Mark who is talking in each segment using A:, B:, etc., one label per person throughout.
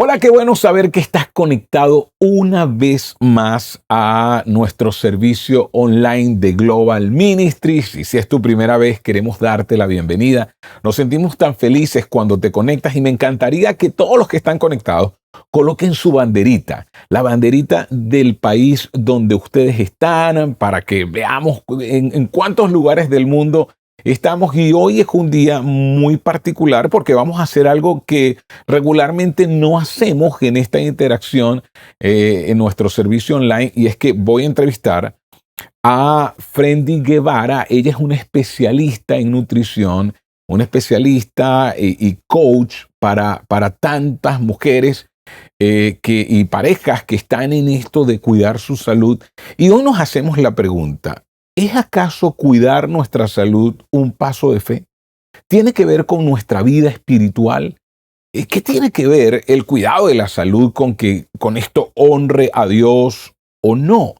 A: Hola, qué bueno saber que estás conectado una vez más a nuestro servicio online de Global Ministries. Y si es tu primera vez, queremos darte la bienvenida. Nos sentimos tan felices cuando te conectas y me encantaría que todos los que están conectados coloquen su banderita, la banderita del país donde ustedes están, para que veamos en cuántos lugares del mundo estamos. Y hoy es un día muy particular porque vamos a hacer algo que regularmente no hacemos en esta interacción en nuestro servicio online, y es que voy a entrevistar a Frendy Guevara. Ella es una especialista en nutrición, una especialista y coach para tantas mujeres y parejas que están en esto de cuidar su salud. Y hoy nos hacemos la pregunta: ¿es acaso cuidar nuestra salud un paso de fe? ¿Tiene que ver con nuestra vida espiritual? ¿Qué tiene que ver el cuidado de la salud con que con esto honre a Dios o no?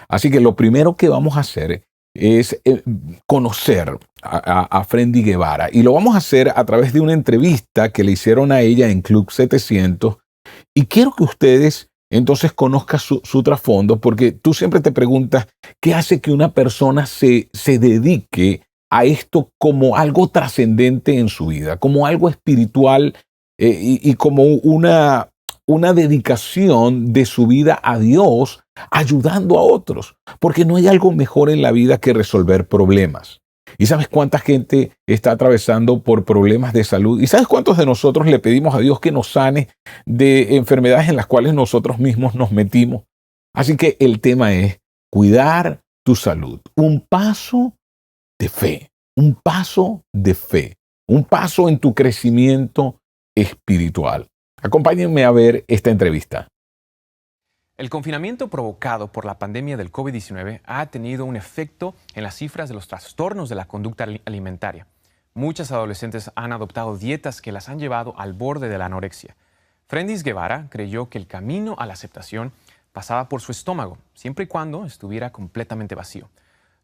A: Así que lo primero que vamos a hacer es conocer a Frendy Guevara, y lo vamos a hacer a través de una entrevista que le hicieron a ella en Club 700. Y quiero que ustedes entonces conozcan su trasfondo, porque tú siempre te preguntas qué hace que una persona se dedique a esto como algo trascendente en su vida, como algo espiritual, y como una dedicación de su vida a Dios, ayudando a otros, porque no hay algo mejor en la vida que resolver problemas. ¿Y sabes cuánta gente está atravesando por problemas de salud? ¿Y sabes cuántos de nosotros le pedimos a Dios que nos sane de enfermedades en las cuales nosotros mismos nos metimos? Así que el tema es cuidar tu salud. Un paso de fe, un paso de fe, un paso en tu crecimiento espiritual. Acompáñenme a ver esta entrevista.
B: El confinamiento provocado por la pandemia del COVID-19 ha tenido un efecto en las cifras de los trastornos de la conducta alimentaria. Muchas adolescentes han adoptado dietas que las han llevado al borde de la anorexia. Frendy Guevara creyó que el camino a la aceptación pasaba por su estómago, siempre y cuando estuviera completamente vacío.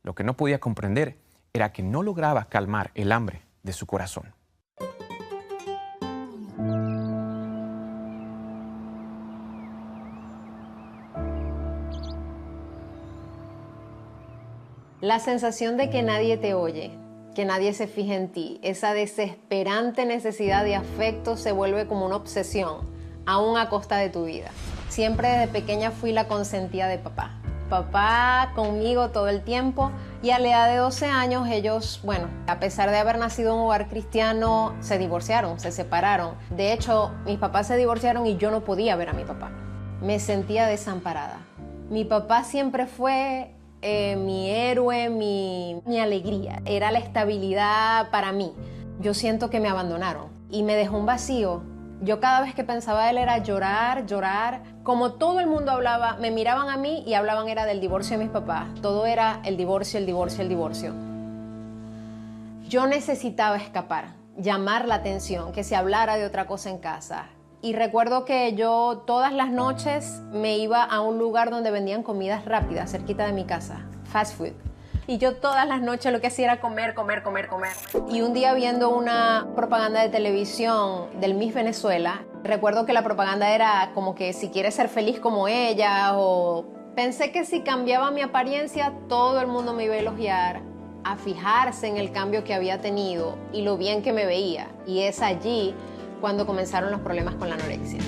B: Lo que no podía comprender era que no lograba calmar el hambre de su corazón.
C: La sensación de que nadie te oye, que nadie se fija en ti, esa desesperante necesidad de afecto se vuelve como una obsesión, aún a costa de tu vida. Siempre desde pequeña fui la consentida de papá. Papá conmigo todo el tiempo, y a la edad de 12 años ellos, a pesar de haber nacido en un hogar cristiano, se divorciaron, se separaron. De hecho, mis papás se divorciaron y yo no podía ver a mi papá. Me sentía desamparada. Mi papá siempre fue mi héroe, mi alegría, era la estabilidad para mí. Yo siento que me abandonaron y me dejó un vacío. Yo cada vez que pensaba él era llorar, llorar. Como todo el mundo hablaba, me miraban a mí y hablaban era del divorcio de mis papás. Todo era el divorcio, el divorcio, el divorcio. Yo necesitaba escapar, llamar la atención, que se hablara de otra cosa en casa. Y recuerdo que yo todas las noches me iba a un lugar donde vendían comidas rápidas cerquita de mi casa, fast food. Y yo todas las noches lo que hacía era comer. Y un día, viendo una propaganda de televisión del Miss Venezuela, recuerdo que la propaganda era como que si quieres ser feliz como ella, o pensé que si cambiaba mi apariencia todo el mundo me iba a elogiar, a fijarse en el cambio que había tenido y lo bien que me veía. Y es allí cuando comenzaron los problemas con la anorexia.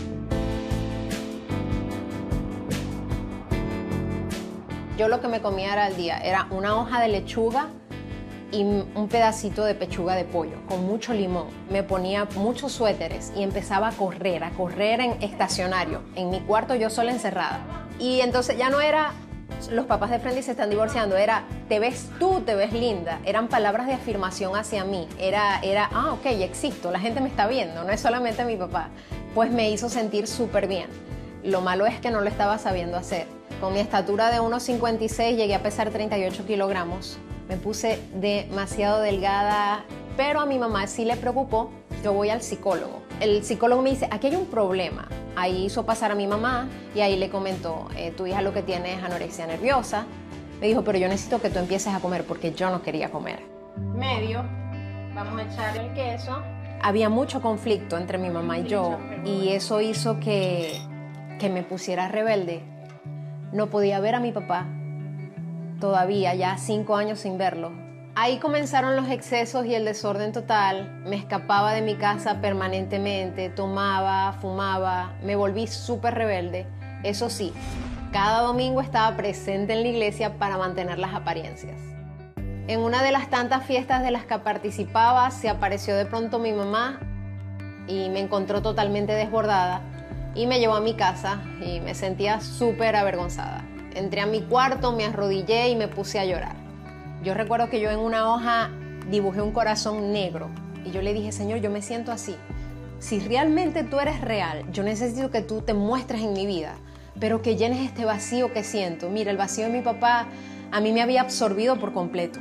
C: Yo lo que me comía al día era una hoja de lechuga y un pedacito de pechuga de pollo con mucho limón. Me ponía muchos suéteres y empezaba a correr en estacionario, en mi cuarto yo sola encerrada. Y entonces ya no era los papás de Frendy se están divorciando, era te ves tú, te ves linda. Eran palabras de afirmación hacia mí. Era ok, existo, la gente me está viendo, no es solamente mi papá. Pues me hizo sentir súper bien. Lo malo es que no lo estaba sabiendo hacer. Con mi estatura de 1,56 llegué a pesar 38 kilogramos. Me puse demasiado delgada, pero a mi mamá sí le preocupó. Yo voy al psicólogo. El psicólogo me dice, aquí hay un problema. Ahí hizo pasar a mi mamá y ahí le comentó, tu hija lo que tiene es anorexia nerviosa. Me dijo, pero yo necesito que tú empieces a comer porque yo no quería comer. Medio, vamos a echar el queso había mucho conflicto entre mi mamá y yo, y eso hizo que me pusiera rebelde. No podía ver a mi papá, todavía, ya 5 años sin verlo. Ahí comenzaron los excesos y el desorden total. Me escapaba de mi casa permanentemente, tomaba, fumaba, me volví súper rebelde. Eso sí, cada domingo estaba presente en la iglesia para mantener las apariencias. En una de las tantas fiestas de las que participaba, se apareció de pronto mi mamá y me encontró totalmente desbordada y me llevó a mi casa y me sentía súper avergonzada. Entré a mi cuarto, me arrodillé y me puse a llorar. Yo recuerdo que yo en una hoja dibujé un corazón negro y yo le dije, Señor, yo me siento así. Si realmente tú eres real, yo necesito que tú te muestres en mi vida, pero que llenes este vacío que siento. Mira, el vacío de mi papá a mí me había absorbido por completo.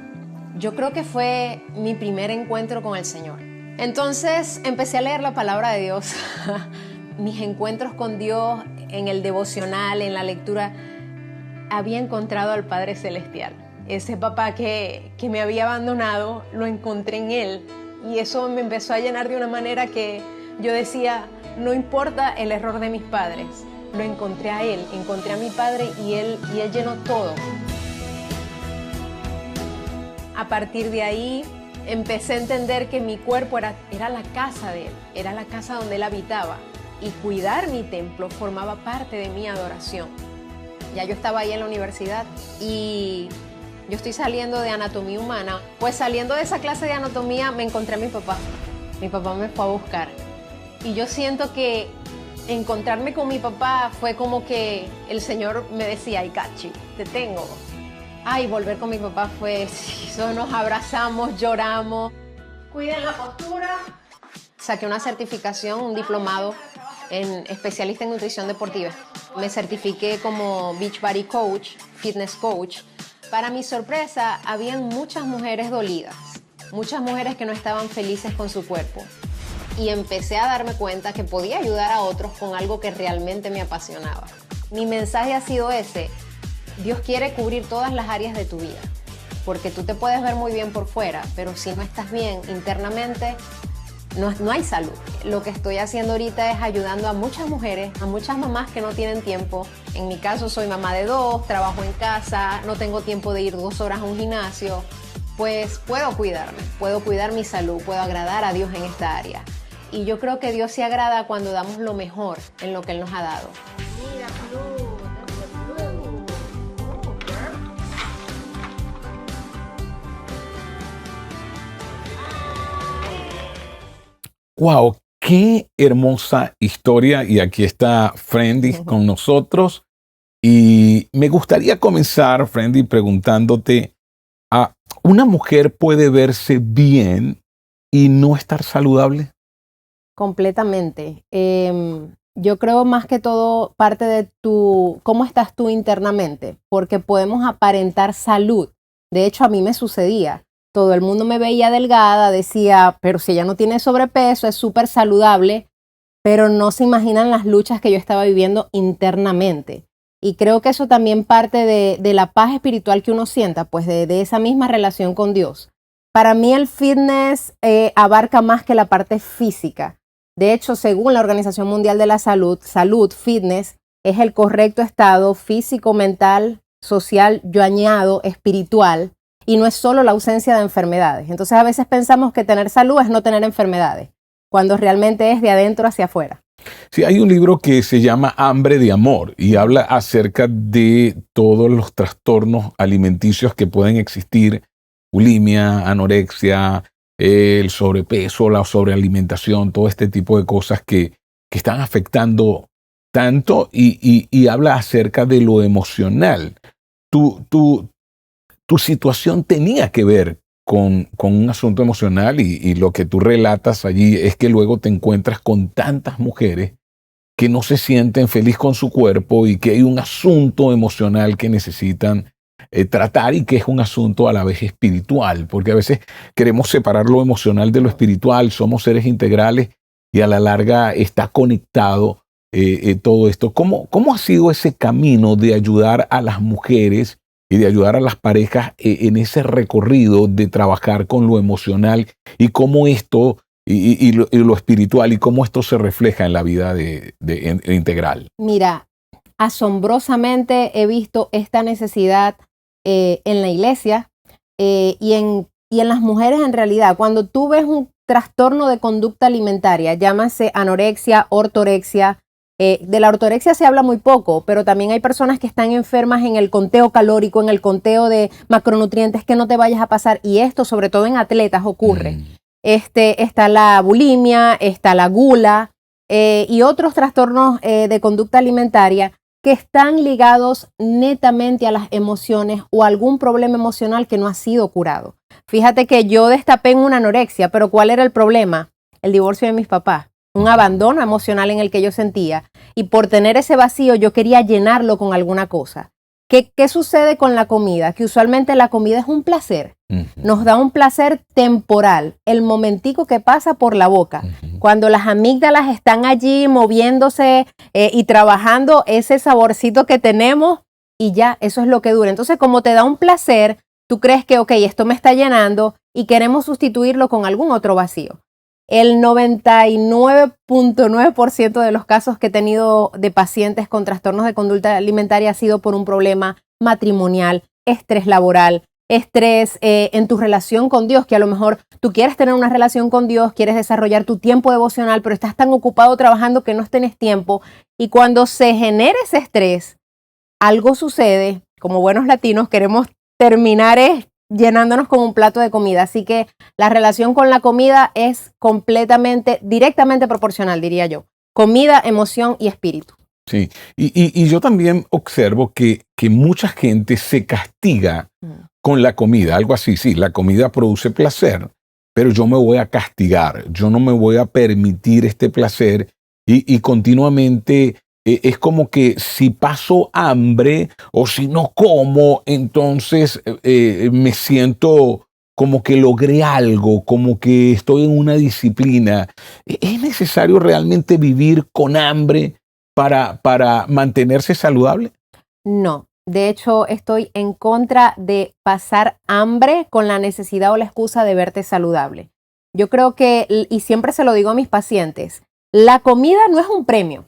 C: Yo creo que fue mi primer encuentro con el Señor. Entonces empecé a leer la palabra de Dios. Mis encuentros con Dios en el devocional, en la lectura, había encontrado al Padre Celestial. Ese papá que me había abandonado, lo encontré en Él. Y eso me empezó a llenar de una manera que yo decía, no importa el error de mis padres, lo encontré a Él, encontré a mi Padre y Él llenó todo. A partir de ahí empecé a entender que mi cuerpo era la casa de Él, era la casa donde Él habitaba. Y cuidar mi templo formaba parte de mi adoración. Ya yo estaba ahí en la universidad y yo estoy saliendo de anatomía humana. Pues saliendo de esa clase de anatomía me encontré a mi papá. Mi papá me fue a buscar. Y yo siento que encontrarme con mi papá fue como que el Señor me decía, I got you, te tengo. Ay, volver con mi papá fue, eso, nos abrazamos, lloramos. Cuiden la postura. Saqué una certificación, un diplomado en especialista en nutrición deportiva. Me certifiqué como Beachbody Coach, Fitness Coach. Para mi sorpresa, habían muchas mujeres dolidas, muchas mujeres que no estaban felices con su cuerpo. Y empecé a darme cuenta que podía ayudar a otros con algo que realmente me apasionaba. Mi mensaje ha sido ese: Dios quiere cubrir todas las áreas de tu vida, porque tú te puedes ver muy bien por fuera, pero si no estás bien internamente, no hay salud. Lo que estoy haciendo ahorita es ayudando a muchas mujeres, a muchas mamás que no tienen tiempo. En mi caso soy mamá de 2, trabajo en casa, no tengo tiempo de ir 2 horas a un gimnasio. Pues puedo cuidarme, puedo cuidar mi salud, puedo agradar a Dios en esta área. Y yo creo que Dios se agrada cuando damos lo mejor en lo que Él nos ha dado.
D: Mira, Blue, that's the Blue. Oh, girl.
A: ¡Wow! ¡Qué hermosa historia! Y aquí está Friendy con nosotros. Y me gustaría comenzar, Friendy, preguntándote, ¿una mujer puede verse bien y no estar saludable?
C: Completamente. Yo creo más que todo parte de cómo estás tú internamente, porque podemos aparentar salud. De hecho, a mí me sucedía. Todo el mundo me veía delgada, decía, pero si ella no tiene sobrepeso, es súper saludable, pero no se imaginan las luchas que yo estaba viviendo internamente. Y creo que eso también parte de la paz espiritual que uno sienta, pues de esa misma relación con Dios. Para mí el fitness abarca más que la parte física. De hecho, según la Organización Mundial de la Salud, fitness, es el correcto estado físico, mental, social, yo añado, espiritual, y no es solo la ausencia de enfermedades. Entonces a veces pensamos que tener salud es no tener enfermedades, cuando realmente es de adentro hacia afuera.
A: Sí, hay un libro que se llama Hambre de Amor y habla acerca de todos los trastornos alimenticios que pueden existir, bulimia, anorexia, el sobrepeso, la sobrealimentación, todo este tipo de cosas que están afectando tanto y habla acerca de lo emocional. Tu situación tenía que ver con un asunto emocional y lo que tú relatas allí es que luego te encuentras con tantas mujeres que no se sienten feliz con su cuerpo y que hay un asunto emocional que necesitan tratar y que es un asunto a la vez espiritual, porque a veces queremos separar lo emocional de lo espiritual, somos seres integrales y a la larga está conectado todo esto. ¿Cómo ha sido ese camino de ayudar a las mujeres y de ayudar a las parejas en ese recorrido de trabajar con lo emocional y cómo esto y lo espiritual y cómo esto se refleja en la vida integral.
C: Mira, asombrosamente he visto esta necesidad en la iglesia y en las mujeres en realidad. Cuando tú ves un trastorno de conducta alimentaria, llámase anorexia, ortorexia. De la ortorexia se habla muy poco, pero también hay personas que están enfermas en el conteo calórico, en el conteo de macronutrientes, que no te vayas a pasar. Y esto, sobre todo en atletas, ocurre. Está la bulimia, está la gula y otros trastornos de conducta alimentaria que están ligados netamente a las emociones o a algún problema emocional que no ha sido curado. Fíjate que yo destapé en una anorexia, pero ¿cuál era el problema? El divorcio de mis papás, un abandono emocional en el que yo sentía, y por tener ese vacío yo quería llenarlo con alguna cosa. ¿Qué sucede con la comida? Que usualmente la comida es un placer. Nos da un placer temporal, el momentico que pasa por la boca. Cuando las amígdalas están allí moviéndose y trabajando ese saborcito que tenemos, y ya, eso es lo que dura. Entonces, como te da un placer, tú crees que, ok, esto me está llenando y queremos sustituirlo con algún otro vacío. El 99.9% de los casos que he tenido de pacientes con trastornos de conducta alimentaria ha sido por un problema matrimonial, estrés laboral, estrés en tu relación con Dios, que a lo mejor tú quieres tener una relación con Dios, quieres desarrollar tu tiempo devocional, pero estás tan ocupado trabajando que no tienes tiempo. Y cuando se genera ese estrés, algo sucede. Como buenos latinos queremos terminar llenándonos con un plato de comida. Así que la relación con la comida es directamente proporcional, diría yo. Comida, emoción y espíritu.
A: Sí, y yo también observo que mucha gente se castiga con la comida, algo así, sí, la comida produce placer, pero yo me voy a castigar, yo no me voy a permitir este placer y continuamente es como que si paso hambre o si no como, entonces me siento como que logré algo, como que estoy en una disciplina. ¿Es necesario realmente vivir con hambre para mantenerse saludable?
C: No, de hecho estoy en contra de pasar hambre con la necesidad o la excusa de verte saludable. Yo creo que, y siempre se lo digo a mis pacientes, la comida no es un premio.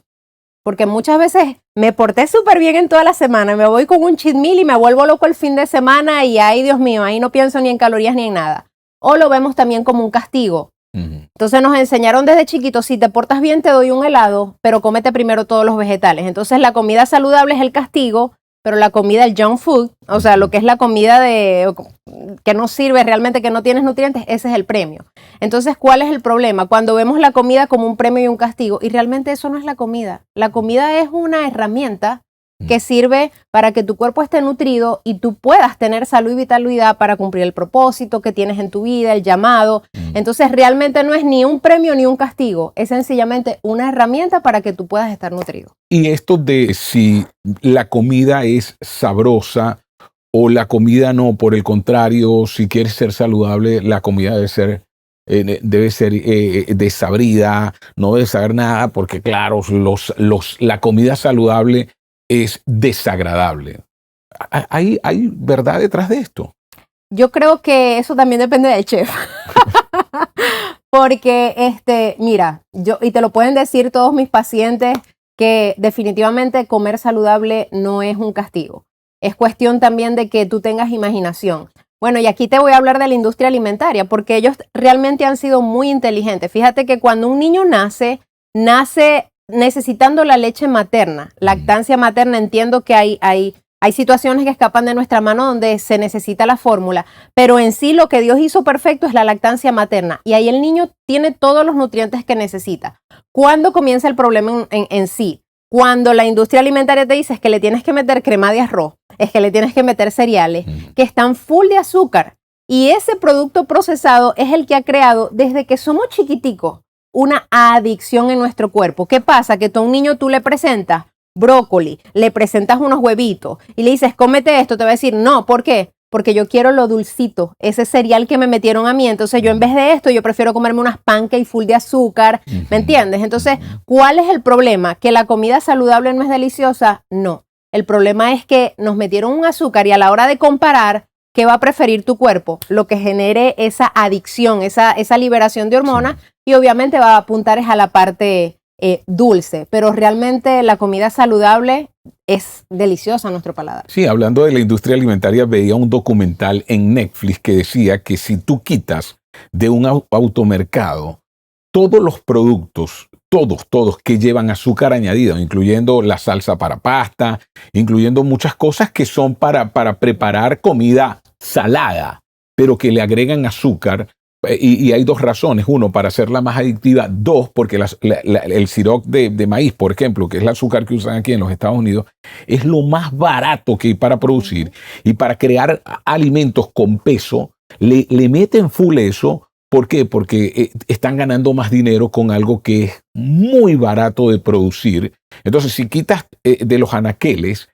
C: Porque muchas veces me porté súper bien en toda la semana, me voy con un cheat meal y me vuelvo loco el fin de semana y ay, Dios mío, ahí no pienso ni en calorías ni en nada. O lo vemos también como un castigo. Entonces nos enseñaron desde chiquitos, si te portas bien te doy un helado, pero cómete primero todos los vegetales. Entonces la comida saludable es el castigo, pero la comida, el junk food, o sea, lo que es la comida que no sirve realmente, que no tienes nutrientes, ese es el premio. Entonces, ¿cuál es el problema? Cuando vemos la comida como un premio y un castigo, y realmente eso no es la comida. La comida es una herramienta que sirve para que tu cuerpo esté nutrido y tú puedas tener salud y vitalidad para cumplir el propósito que tienes en tu vida, el llamado. Entonces, realmente no es ni un premio ni un castigo, es sencillamente una herramienta para que tú puedas estar nutrido.
A: Y esto de si la comida es sabrosa o la comida no, por el contrario, si quieres ser saludable, la comida debe ser desabrida, no debe saber nada, porque claro, la comida saludable es desagradable. ¿Hay verdad detrás de esto?
C: Yo creo que eso también depende del chef. Porque, mira, y te lo pueden decir todos mis pacientes, que definitivamente comer saludable no es un castigo. Es cuestión también de que tú tengas imaginación. Bueno, y aquí te voy a hablar de la industria alimentaria, porque ellos realmente han sido muy inteligentes. Fíjate que cuando un niño nace necesitando la leche materna, lactancia materna. Entiendo que hay situaciones que escapan de nuestra mano donde se necesita la fórmula, pero en sí lo que Dios hizo perfecto es la lactancia materna, y ahí el niño tiene todos los nutrientes que necesita. ¿Cuándo comienza el problema en sí? Cuando la industria alimentaria te dice es que le tienes que meter crema de arroz, es que le tienes que meter cereales que están full de azúcar, y ese producto procesado es el que ha creado desde que somos chiquiticos una adicción en nuestro cuerpo. ¿Qué pasa? Que a un niño tú le presentas brócoli, le presentas unos huevitos y le dices, cómete esto, te va a decir, no, ¿por qué? Porque yo quiero lo dulcito, ese cereal que me metieron a mí. Entonces yo en vez de esto, yo prefiero comerme unas pancakes full de azúcar, ¿me entiendes? Entonces, ¿cuál es el problema? ¿Que la comida saludable no es deliciosa? No. El problema es que nos metieron un azúcar y a la hora de comparar,
E: ¿qué va a preferir tu cuerpo? Lo que genere esa adicción, esa liberación de hormonas, y obviamente va a apuntar es a la parte dulce, pero realmente la comida saludable es deliciosa a nuestro paladar.
A: Sí, hablando de la industria alimentaria, veía un documental en Netflix que decía que si tú quitas de un automercado todos los productos, todos que llevan azúcar añadido, incluyendo la salsa para pasta, incluyendo muchas cosas que son para preparar comida salada, pero que le agregan azúcar. Y hay dos razones. Uno, para hacerla más adictiva. Dos, porque el siroc de maíz, por ejemplo, que es el azúcar que usan aquí en los Estados Unidos, es lo más barato que hay para producir. Y para crear alimentos con peso, le meten full eso. ¿Por qué? Porque están ganando más dinero con algo que es muy barato de producir. Entonces, si quitas de los anaqueles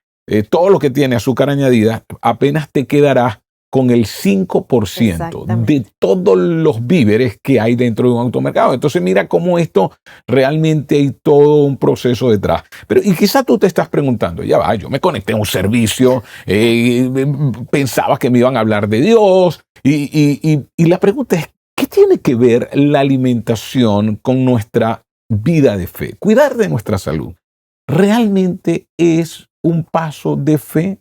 A: todo lo que tiene azúcar añadida, apenas te quedará con el 5% de todos los víveres que hay dentro de un automercado. Entonces mira cómo esto realmente hay todo un proceso detrás. Pero y quizá tú te estás preguntando, ya va, yo me conecté a un servicio, pensaba que me iban a hablar de Dios, y la pregunta es, ¿qué tiene que ver la alimentación con nuestra vida de fe? Cuidar de nuestra salud. ¿Realmente es un paso de fe?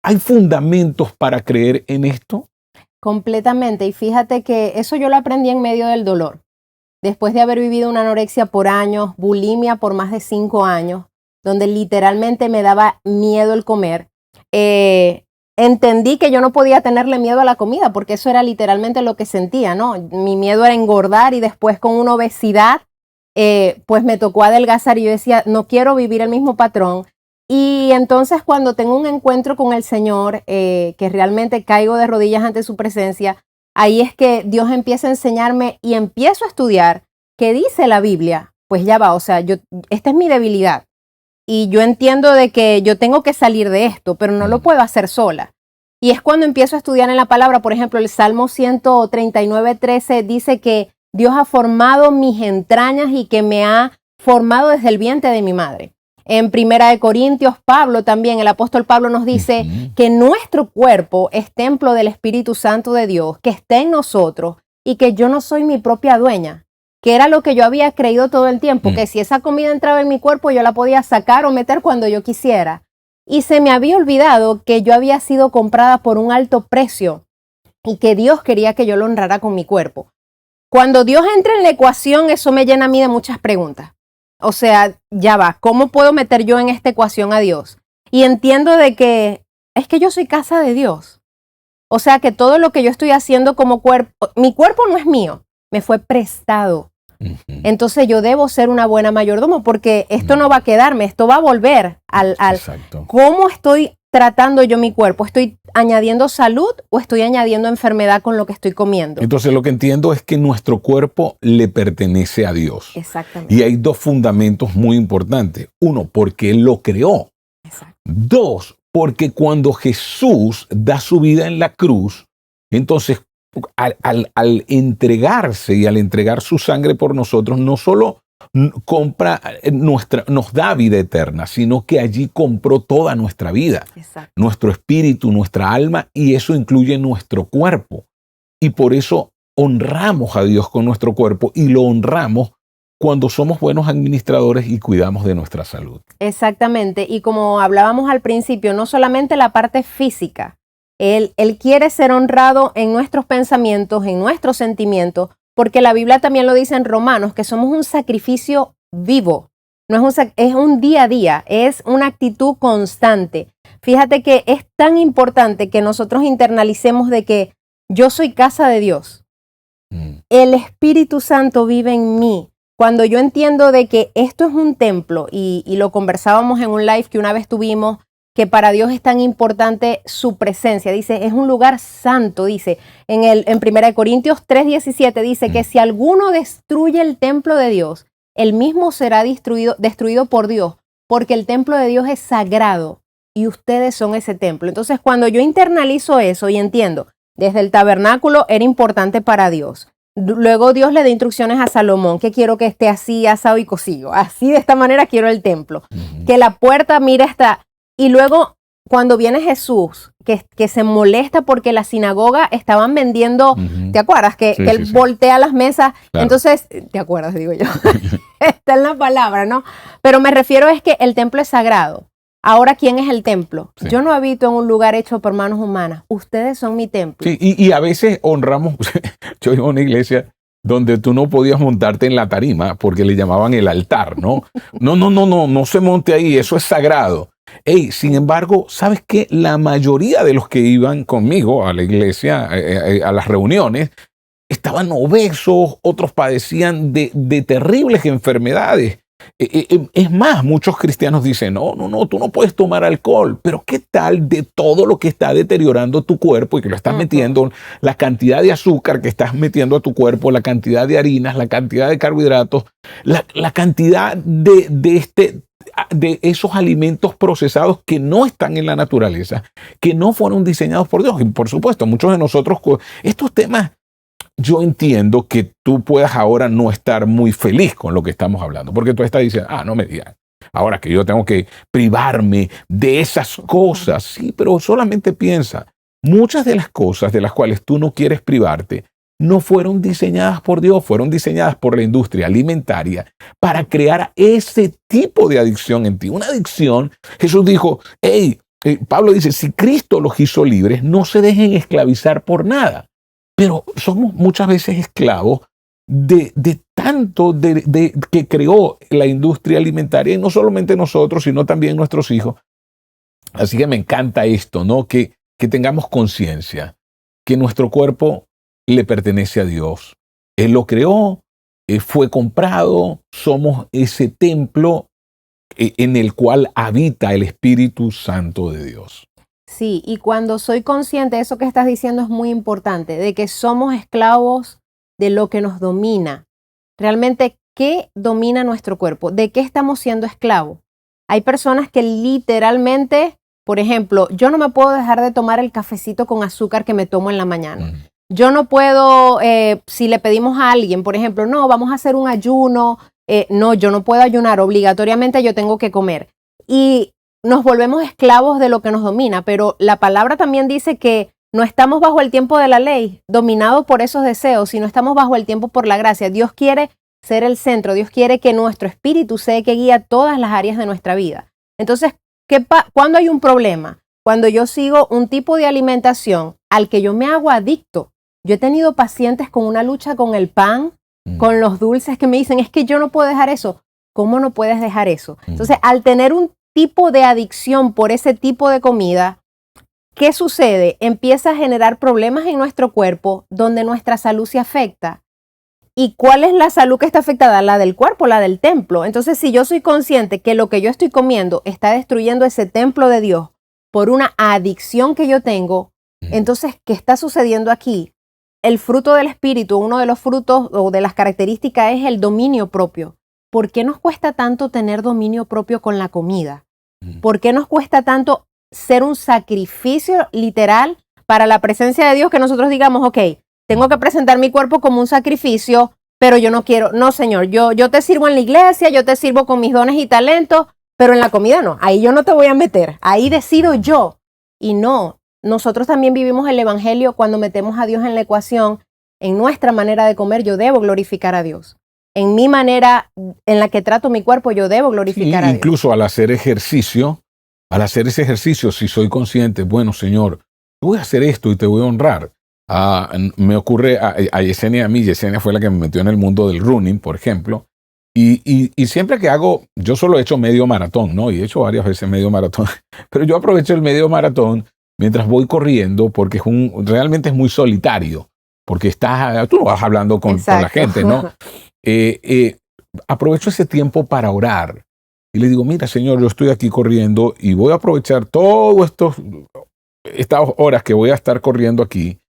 A: ¿Hay fundamentos para creer en esto?
E: Completamente. Y fíjate que eso yo lo aprendí en medio del dolor. Después de haber vivido una anorexia por años, bulimia por más de 5 años, donde literalmente me daba miedo el comer, entendí que yo no podía tenerle miedo a la comida, porque eso era literalmente lo que sentía, ¿no? Mi miedo era engordar, y después con una obesidad, pues me tocó adelgazar, y yo decía, no quiero vivir el mismo patrón. Y entonces cuando tengo un encuentro con el Señor, que realmente caigo de rodillas ante su presencia, ahí es que Dios empieza a enseñarme y empiezo a estudiar qué dice la Biblia. Pues ya va, o sea, esta es mi debilidad. Y yo entiendo de que yo tengo que salir de esto, pero no lo puedo hacer sola. Y es cuando empiezo a estudiar en la palabra. Por ejemplo, el Salmo 139:13 dice que Dios ha formado mis entrañas y que me ha formado desde el vientre de mi madre. En 1 Corintios, Pablo también, el apóstol Pablo nos dice que nuestro cuerpo es templo del Espíritu Santo de Dios, que está en nosotros, y que yo no soy mi propia dueña, que era lo que yo había creído todo el tiempo, que si esa comida entraba en mi cuerpo yo la podía sacar o meter cuando yo quisiera. Y se me había olvidado que yo había sido comprada por un alto precio y que Dios quería que yo lo honrara con mi cuerpo. Cuando Dios entra en la ecuación, eso me llena a mí de muchas preguntas. O sea, ya va, ¿cómo puedo meter yo en esta ecuación a Dios? Y entiendo de que es que yo soy casa de Dios. O sea, que todo lo que yo estoy haciendo como cuerpo, mi cuerpo no es mío, me fue prestado. Entonces yo debo ser una buena mayordomo, porque esto no va a quedarme, esto va a volver al cómo estoy tratando yo mi cuerpo. ¿Estoy añadiendo salud o estoy añadiendo enfermedad con lo que estoy comiendo?
A: Entonces lo que entiendo es que nuestro cuerpo le pertenece a Dios.
E: Exactamente.
A: Y hay dos fundamentos muy importantes. Uno, porque Él lo creó.
E: Exacto.
A: Dos, porque cuando Jesús da su vida en la cruz, entonces al entregarse y al entregar su sangre por nosotros, no solo nos da vida eterna, sino que allí compró toda nuestra vida,
E: Exacto.
A: nuestro espíritu, nuestra alma, y eso incluye nuestro cuerpo. Y por eso honramos a Dios con nuestro cuerpo, y lo honramos cuando somos buenos administradores y cuidamos de nuestra salud.
E: Exactamente. Y como hablábamos al principio, no solamente la parte física. Él quiere ser honrado en nuestros pensamientos, en nuestros sentimientos, porque la Biblia también lo dice en Romanos, que somos un sacrificio vivo. No es un día a día, es una actitud constante. Fíjate que es tan importante que nosotros internalicemos de que yo soy casa de Dios. El Espíritu Santo vive en mí. Cuando yo entiendo de que esto es un templo, y lo conversábamos en un live que una vez tuvimos, que para Dios es tan importante su presencia. Dice, es un lugar santo, dice. En 1 Corintios 3:17 dice que si alguno destruye el templo de Dios, el mismo será destruido por Dios, porque el templo de Dios es sagrado y ustedes son ese templo. Entonces, cuando yo internalizo eso y entiendo, desde el tabernáculo era importante para Dios. Luego Dios le da instrucciones a Salomón, que quiero que esté así, asado y cocido. Así, de esta manera quiero el templo. Que la puerta mire hasta... Y luego cuando viene Jesús, que se molesta porque la sinagoga estaban vendiendo,
A: Ujú.
E: ¿te acuerdas? Que
A: Sí,
E: él
A: sí.
E: voltea las mesas.
A: Claro.
E: Entonces, ¿te acuerdas? Digo yo. Está en la palabra, ¿no? Pero me refiero es que el templo es sagrado. Ahora, ¿quién es el templo?
A: Sí.
E: Yo no habito en un lugar hecho por manos humanas. Ustedes son mi templo.
A: Sí, y a veces honramos, yo iba a una iglesia donde tú no podías montarte en la tarima porque le llamaban el altar, ¿no? No se monte ahí, eso es sagrado. Ey, sin embargo, ¿sabes qué? La mayoría de los que iban conmigo a la iglesia, a las reuniones, estaban obesos, otros padecían de terribles enfermedades. Es más, muchos cristianos dicen, no, tú no puedes tomar alcohol, pero ¿qué tal de todo lo que está deteriorando tu cuerpo y que lo estás metiendo, la cantidad de azúcar que estás metiendo a tu cuerpo, la cantidad de harinas, la cantidad de carbohidratos, la cantidad de esos alimentos procesados que no están en la naturaleza, que no fueron diseñados por Dios? Y por supuesto, muchos de nosotros, estos temas, yo entiendo que tú puedas ahora no estar muy feliz con lo que estamos hablando, porque tú estás diciendo, no me digan, ahora que yo tengo que privarme de esas cosas. Sí, pero solamente piensa, muchas de las cosas de las cuales tú no quieres privarte no fueron diseñadas por Dios, fueron diseñadas por la industria alimentaria para crear ese tipo de adicción en ti. Una adicción, Jesús dijo, Pablo dice, si Cristo los hizo libres, no se dejen esclavizar por nada. Pero somos muchas veces esclavos de tanto que creó la industria alimentaria, y no solamente nosotros, sino también nuestros hijos. Así que me encanta esto, ¿no? Que tengamos conciencia que nuestro cuerpo le pertenece a Dios. Él lo creó, fue comprado, somos ese templo en el cual habita el Espíritu Santo de Dios.
E: Sí, y cuando soy consciente, eso que estás diciendo es muy importante, de que somos esclavos de lo que nos domina. Realmente, ¿qué domina nuestro cuerpo? ¿De qué estamos siendo esclavos? Hay personas que literalmente, por ejemplo, yo no me puedo dejar de tomar el cafecito con azúcar que me tomo en la mañana. Yo no puedo, si le pedimos a alguien, por ejemplo, no, vamos a hacer un ayuno. No, yo no puedo ayunar, obligatoriamente yo tengo que comer. Y nos volvemos esclavos de lo que nos domina, pero la palabra también dice que no estamos bajo el tiempo de la ley, dominados por esos deseos, sino estamos bajo el tiempo por la gracia. Dios quiere ser el centro, Dios quiere que nuestro espíritu sea el que guía todas las áreas de nuestra vida. Entonces, ¿cuándo hay un problema? Cuando yo sigo un tipo de alimentación al que yo me hago adicto. Yo he tenido pacientes con una lucha con el pan, con los dulces, que me dicen, es que yo no puedo dejar eso. ¿Cómo no puedes dejar eso? Entonces, al tener un tipo de adicción por ese tipo de comida, ¿qué sucede? Empieza a generar problemas en nuestro cuerpo donde nuestra salud se afecta. ¿Y cuál es la salud que está afectada? La del cuerpo, la del templo. Entonces, si yo soy consciente que lo que yo estoy comiendo está destruyendo ese templo de Dios por una adicción que yo tengo, entonces, ¿qué está sucediendo aquí? El fruto del espíritu, uno de los frutos o de las características es el dominio propio. ¿Por qué nos cuesta tanto tener dominio propio con la comida? ¿Por qué nos cuesta tanto ser un sacrificio literal para la presencia de Dios, que nosotros digamos, ok, tengo que presentar mi cuerpo como un sacrificio, pero yo no quiero, no Señor, yo te sirvo en la iglesia, yo te sirvo con mis dones y talentos, pero en la comida no, ahí yo no te voy a meter, ahí decido yo. Y no, nosotros también vivimos el evangelio cuando metemos a Dios en la ecuación. En nuestra manera de comer yo debo glorificar a Dios. En mi manera en la que trato mi cuerpo, yo debo glorificar a Dios.
A: Incluso al hacer ese ejercicio, si soy consciente, bueno, Señor, voy a hacer esto y te voy a honrar. Me ocurre a Yesenia y a mí. Yesenia fue la que me metió en el mundo del running, por ejemplo. Y siempre que hago, yo solo he hecho medio maratón, ¿no? Y he hecho varias veces medio maratón. Pero yo aprovecho el medio maratón mientras voy corriendo porque realmente es muy solitario. Porque tú no vas hablando con la gente, ¿no? Aprovecho ese tiempo para orar y le digo, mira, Señor, yo estoy aquí corriendo y voy a aprovechar todas estas horas que voy a estar corriendo aquí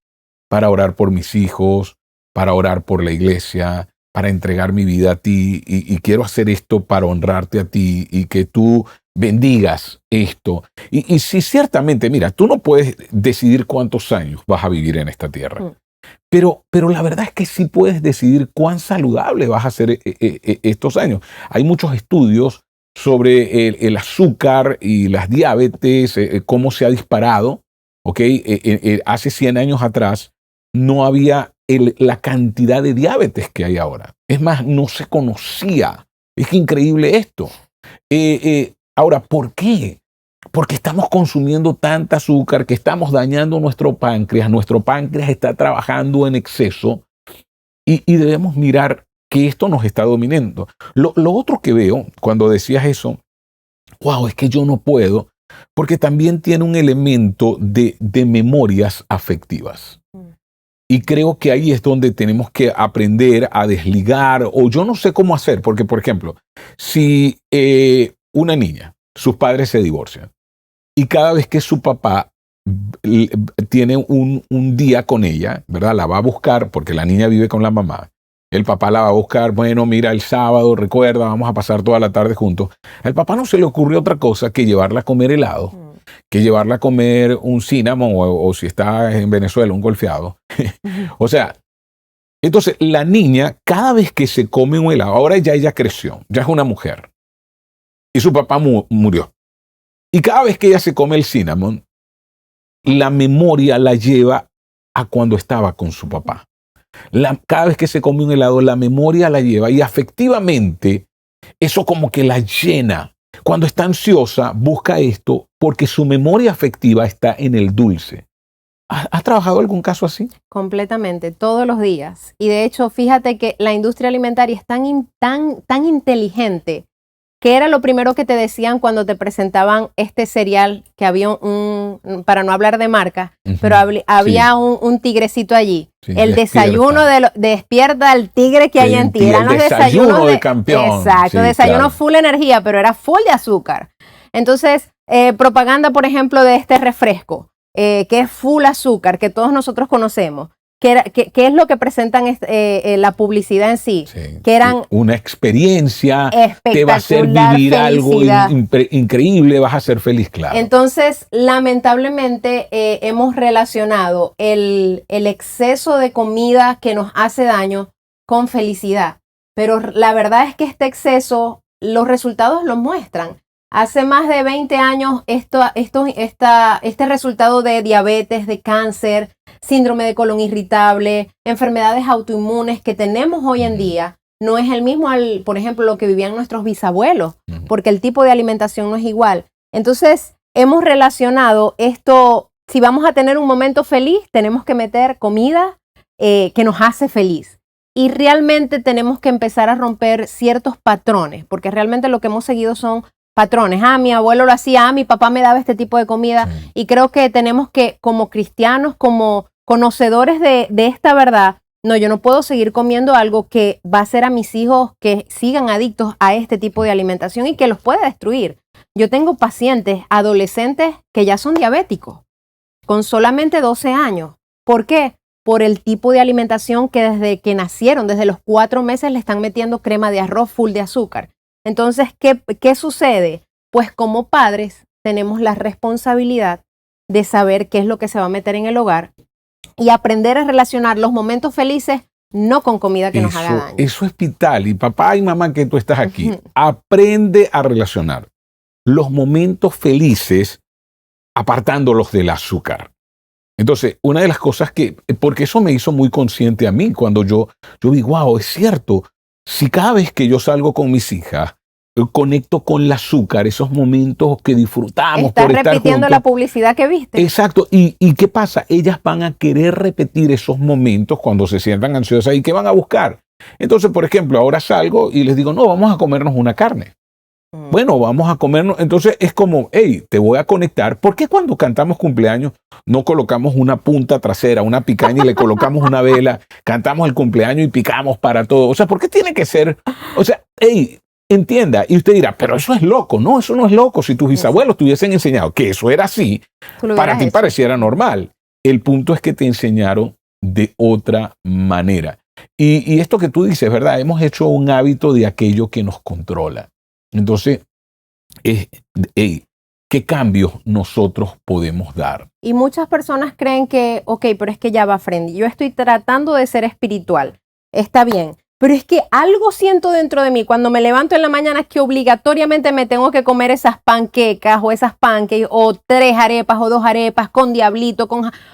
A: para orar por mis hijos, para orar por la iglesia, para entregar mi vida a ti, y quiero hacer esto para honrarte a ti y que tú bendigas esto. Y sí, ciertamente, mira, tú no puedes decidir cuántos años vas a vivir en esta tierra. Pero la verdad es que sí puedes decidir cuán saludable vas a ser estos años. Hay muchos estudios sobre el azúcar y las diabetes, cómo se ha disparado, ¿ok? Hace 100 años atrás no había la cantidad de diabetes que hay ahora. Es más, no se conocía. Es que increíble esto. Ahora, ¿por qué? Porque estamos consumiendo tanta azúcar que estamos dañando nuestro páncreas. Nuestro páncreas está trabajando en exceso y debemos mirar que esto nos está dominando. Lo otro que veo cuando decías eso, wow, es que yo no puedo, porque también tiene un elemento de memorias afectivas. Y creo que ahí es donde tenemos que aprender a desligar, o yo no sé cómo hacer, porque, por ejemplo, si una niña, sus padres se divorcian, y cada vez que su papá tiene un día con ella, ¿verdad? La va a buscar, porque la niña vive con la mamá. El papá la va a buscar, bueno, mira, el sábado, recuerda, vamos a pasar toda la tarde juntos. Al papá no se le ocurrió otra cosa que llevarla a comer helado, que llevarla a comer un cinnamon o si está en Venezuela, un golfeado. O sea, entonces la niña, cada vez que se come un helado, ahora ya ella creció, ya es una mujer, y su papá murió. Y cada vez que ella se come el cinnamon, la memoria la lleva a cuando estaba con su papá. Cada vez que se come un helado, la memoria la lleva y afectivamente eso como que la llena. Cuando está ansiosa, busca esto porque su memoria afectiva está en el dulce. ¿Has trabajado algún caso así?
E: Completamente, todos los días. Y de hecho, fíjate que la industria alimentaria es tan inteligente que era lo primero que te decían cuando te presentaban este cereal, que había para no hablar de marca, pero había un tigrecito allí. Sí, el desayuno despierta el tigre que hay en ti.
A: Eran los desayunos de campeón.
E: Exacto, sí, desayuno claro. Full energía, pero era full de azúcar. Entonces, propaganda, por ejemplo, de este refresco, que es full azúcar, que todos nosotros conocemos. ¿Qué es lo que presentan la publicidad en sí?
A: Sí.
E: Que eran
A: una experiencia, te va a hacer vivir
E: felicidad.
A: Algo increíble, vas a ser feliz, claro.
E: Entonces, lamentablemente, hemos relacionado el exceso de comida que nos hace daño con felicidad. Pero la verdad es que este exceso, los resultados lo muestran. Hace más de 20 años, este resultado de diabetes, de cáncer, síndrome de colon irritable, enfermedades autoinmunes que tenemos hoy en día, no es el mismo, por ejemplo, lo que vivían nuestros bisabuelos, porque el tipo de alimentación no es igual. Entonces, hemos relacionado esto, si vamos a tener un momento feliz, tenemos que meter comida que nos hace feliz. Y realmente tenemos que empezar a romper ciertos patrones, porque realmente lo que hemos seguido son patrones. Mi abuelo lo hacía, mi papá me daba este tipo de comida. Y creo que tenemos que, como cristianos, como conocedores de esta verdad, no, yo no puedo seguir comiendo algo que va a hacer a mis hijos que sigan adictos a este tipo de alimentación y que los puede destruir. Yo tengo pacientes, adolescentes, que ya son diabéticos, con solamente 12 años. ¿Por qué? Por el tipo de alimentación que desde que nacieron, desde los 4 meses, le están metiendo crema de arroz full de azúcar. Entonces, ¿qué sucede? Pues como padres tenemos la responsabilidad de saber qué es lo que se va a meter en el hogar y aprender a relacionar los momentos felices no con comida que nos haga daño.
A: Eso es vital. Y papá y mamá que tú estás aquí, aprende a relacionar los momentos felices apartándolos del azúcar. Entonces, una de las cosas porque eso me hizo muy consciente a mí cuando yo vi, wow, es cierto. Si cada vez que yo salgo con mis hijas, conecto con el azúcar, esos momentos que disfrutamos.
E: Estás por estar repitiendo juntos. La publicidad que viste.
A: Exacto. ¿Y qué pasa? Ellas van a querer repetir esos momentos cuando se sientan ansiosas. ¿Y qué van a buscar? Entonces, por ejemplo, ahora salgo y les digo, no, vamos a comernos una carne. Bueno, vamos a comernos. Entonces es como, hey, te voy a conectar. ¿Por qué cuando cantamos cumpleaños no colocamos una punta trasera, una picaña y le colocamos una vela? Cantamos el cumpleaños y picamos para todo. O sea, ¿por qué tiene que ser? O sea, hey, entienda. Y usted dirá, pero eso es loco. No, eso no es loco. Si tus bisabuelos te hubiesen enseñado que eso era así, para ti pareciera normal. El punto es que te enseñaron de otra manera. Y esto que tú dices, ¿verdad? Hemos hecho un hábito de aquello que nos controla. Entonces, ¿qué cambios nosotros podemos dar?
E: Y muchas personas creen que, ok, pero es que ya va, Frendy, yo estoy tratando de ser espiritual. Está bien, pero es que algo siento dentro de mí cuando me levanto en la mañana, es que obligatoriamente me tengo que comer esas panquecas o esas pancakes o 3 arepas o 2 arepas con diablito,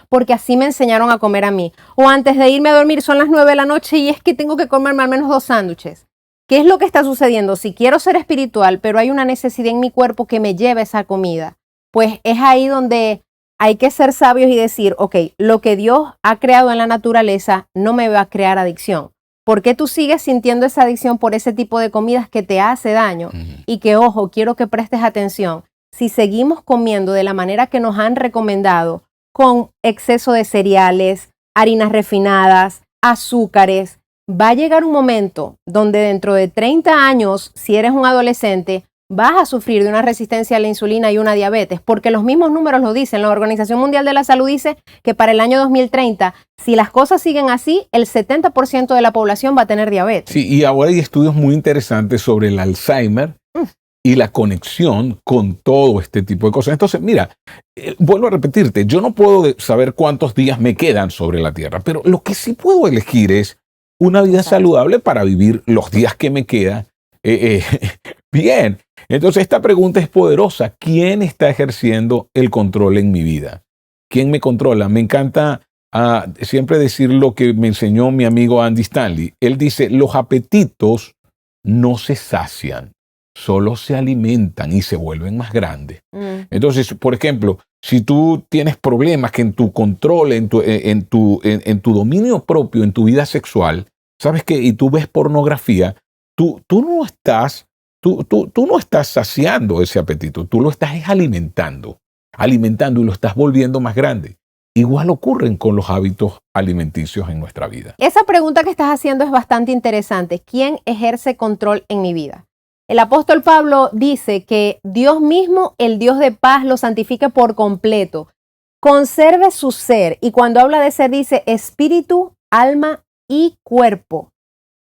E: porque así me enseñaron a comer a mí. O antes de irme a dormir son las 9 de la noche y es que tengo que comerme al menos 2 sándwiches. ¿Qué es lo que está sucediendo? Si quiero ser espiritual, pero hay una necesidad en mi cuerpo que me lleve esa comida, pues es ahí donde hay que ser sabios y decir, ok, lo que Dios ha creado en la naturaleza no me va a crear adicción. ¿Por qué tú sigues sintiendo esa adicción por ese tipo de comidas que te hace daño? Y que, ojo, quiero que prestes atención. Si seguimos comiendo de la manera que nos han recomendado, con exceso de cereales, harinas refinadas, azúcares, va a llegar un momento donde dentro de 30 años, si eres un adolescente, vas a sufrir de una resistencia a la insulina y una diabetes, porque los mismos números lo dicen. La Organización Mundial de la Salud dice que para el año 2030, si las cosas siguen así, el 70% de la población va a tener diabetes.
A: Sí, y ahora hay estudios muy interesantes sobre el Alzheimer y la conexión con todo este tipo de cosas. Entonces, mira, vuelvo a repetirte, yo no puedo saber cuántos días me quedan sobre la Tierra, pero lo que sí puedo elegir es una vida saludable para vivir los días que me quedan bien. Entonces, esta pregunta es poderosa. ¿Quién está ejerciendo el control en mi vida? ¿Quién me controla? Me encanta siempre decir lo que me enseñó mi amigo Andy Stanley. Él dice, los apetitos no se sacian, solo se alimentan y se vuelven más grandes. Entonces, por ejemplo, si tú tienes problemas que en tu control, en tu dominio propio, en tu vida sexual, ¿sabes qué? Y tú ves pornografía, tú no estás saciando ese apetito, tú lo estás alimentando y lo estás volviendo más grande. Igual ocurren con los hábitos alimenticios en nuestra vida.
E: Esa pregunta que estás haciendo es bastante interesante. ¿Quién ejerce control en mi vida? El apóstol Pablo dice que Dios mismo, el Dios de paz, lo santifique por completo. Conserve su ser. Y cuando habla de ser, dice espíritu, alma y cuerpo.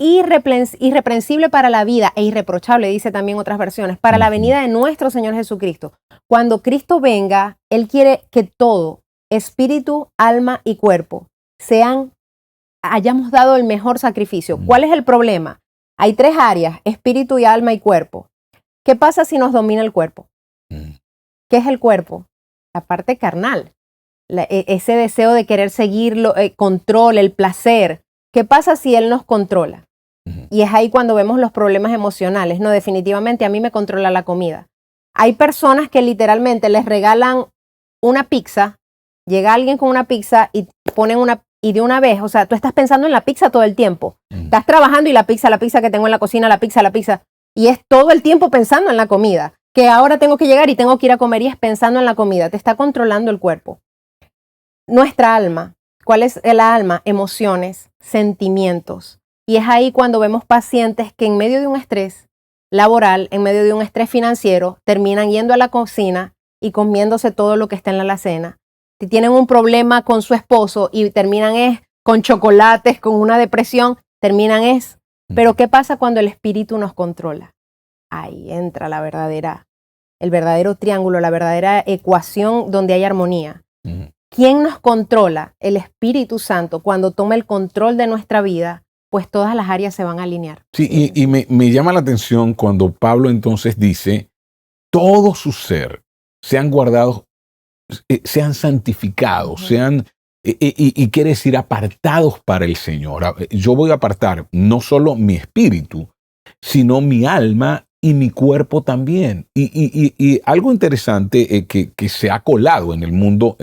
E: Irreprensible para la vida e irreprochable, dice también otras versiones, para la venida de nuestro Señor Jesucristo. Cuando Cristo venga, Él quiere que todo, espíritu, alma y cuerpo, hayamos dado el mejor sacrificio. ¿Cuál es el problema? Hay 3 áreas, espíritu y alma y cuerpo. ¿Qué pasa si nos domina el cuerpo? ¿Qué es el cuerpo? La parte carnal, ese deseo de querer seguirlo, control, el placer. ¿Qué pasa si Él nos controla? Y es ahí cuando vemos los problemas emocionales. No, definitivamente a mí me controla la comida. Hay personas que literalmente les regalan una pizza, llega alguien con una pizza y ponen y de una vez, o sea, tú estás pensando en la pizza todo el tiempo. Estás trabajando y la pizza que tengo en la cocina, la pizza. Y es todo el tiempo pensando en la comida. Que ahora tengo que llegar y tengo que ir a comer y es pensando en la comida. Te está controlando el cuerpo. Nuestra alma. ¿Cuál es el alma? Emociones, sentimientos. Y es ahí cuando vemos pacientes que en medio de un estrés laboral, en medio de un estrés financiero, terminan yendo a la cocina y comiéndose todo lo que está en la alacena. Si tienen un problema con su esposo y terminan con chocolates, con una depresión, Pero ¿qué pasa cuando el espíritu nos controla? Ahí entra el verdadero triángulo, la verdadera ecuación donde hay armonía. ¿Quién nos controla? El Espíritu Santo. Cuando toma el control de nuestra vida, pues todas las áreas se van a alinear.
A: Sí, y me llama la atención cuando Pablo entonces dice, todo su ser sean guardados, sean santificados, y quiere decir apartados para el Señor. Yo voy a apartar no solo mi espíritu, sino mi alma y mi cuerpo también. Y algo interesante que se ha colado en el mundo,